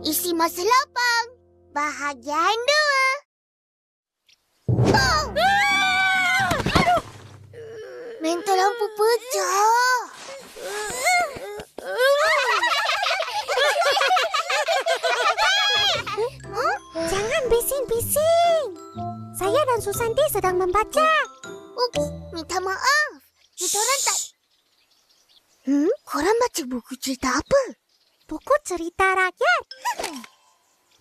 Isi masa lapang. Bahagian 2. Oh! Aduh! Mentol lampu pecah. Jangan bising-bising. Saya dan Susanti sedang membaca. Ups, minta maaf. Kita orang tak... Korang baca buku cerita apa? Buku cerita rakyat.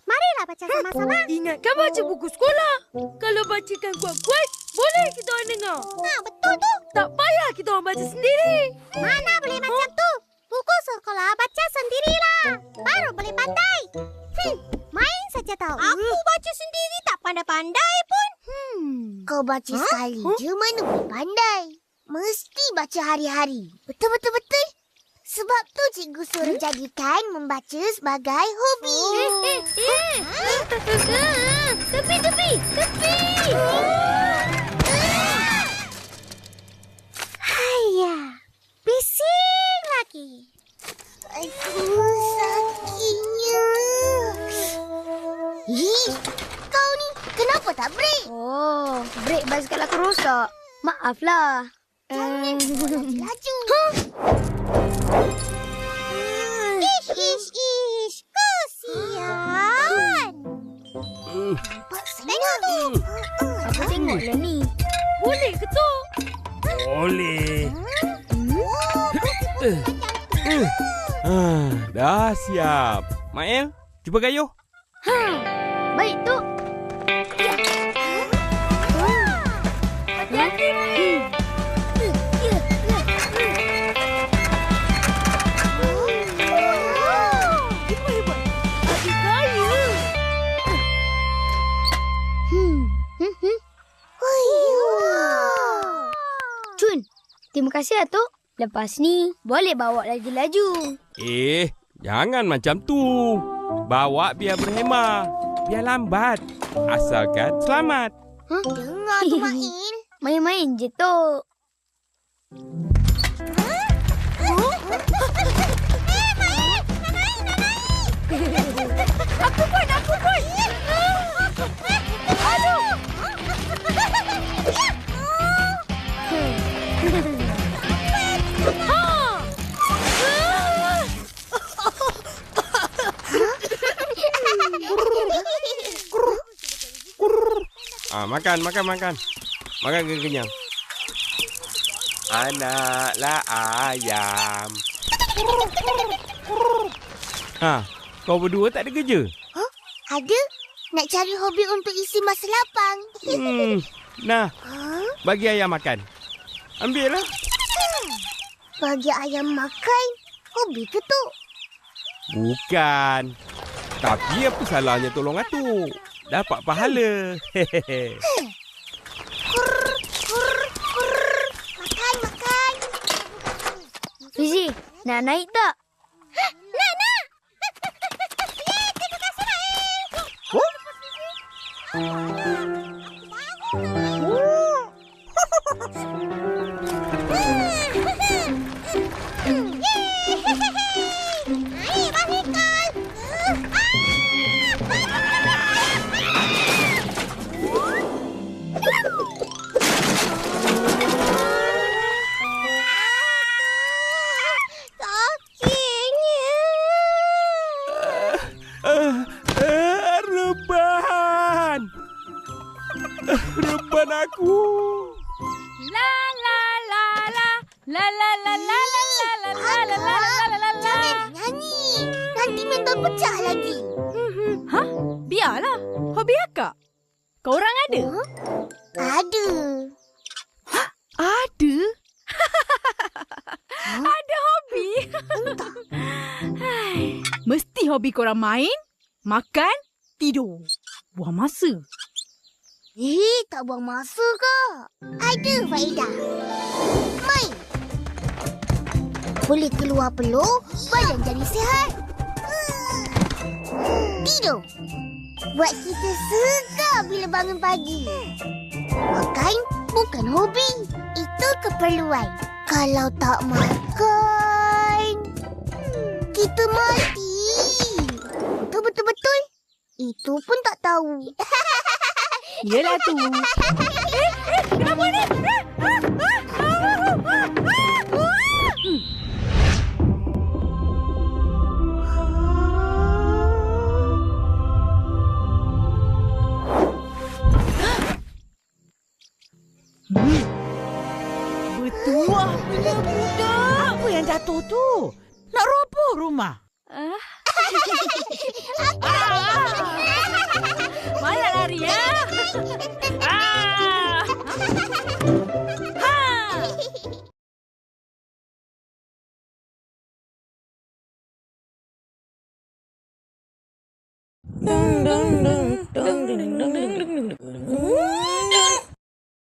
Marilah baca sama-sama. Ingatkan baca buku sekolah. Kalau bacakan kuat-kuat, boleh kita orang dengar. Betul tu. Tak payah kita orang baca sendiri. Mana boleh macam tu? Buku sekolah baca sendirilah. Baru boleh pandai. Main saja tahu. Aku baca sendiri tak pandai-pandai pun. Kau baca sekali je mana boleh pandai. Mesti baca hari-hari. Betul-betul. Sebab tu cikgu suruh jadikan membaca sebagai hobi. Tepi. Haiya. Bising lagi. Aduh, sakitnya. Kau ni kenapa tak break? Oh, brek basikal aku rosak. Maaflah. Laju. Ish. Kesian. Nampak senang tu. Aku tengoklah ni. Boleh ke tu? Boleh. Dah siap. Mael, cuba gayuh. Baik tu. Hati-hati, Mael. Hebat. Adik kaya. Cun, terima kasih Atuk. Lepas ni, boleh bawa laju-laju. Jangan macam tu. Bawa biar berhemah. Biar lambat. Asalkan selamat. Dengar tu, Mail. Main-main je tu. Aku pun. Aduh. Makan. Makan kenyang. Anaklah ayam. Kau berdua tak ada kerja? Ada. Nak cari hobi untuk isi masa lapang. Nah, bagi ayam makan. Ambil lah. Bagi ayam makan. Hobi ke tu? Bukan. Tapi apa salahnya tolong atuk? Dapat pahala. Makan. Fizi, nak naik tak? Nak. Terima kasih, Mail. Reban aku. Jangan nyanyi. Nanti mentol pecah lagi. Biarlah. Hobi akak. Kau orang ada? Ada. Ada? Ada hobi? Mesti hobi korang main, makan, tidur. Buang masa. Tak buang masa ke? Ada faedah. Main. Boleh keluar peluh, badan jadi sihat. Tidur. Buat kita segar bila bangun pagi. Makan bukan hobi. Itu keperluan. Kalau tak makan, kita mati. Betul. betul-betul? Itu pun tak tahu. Yelah tu. Kenapa ni? Bertuah punya budak. Apa yang jatuh tu? Nak roboh rumah. Mana lari ya?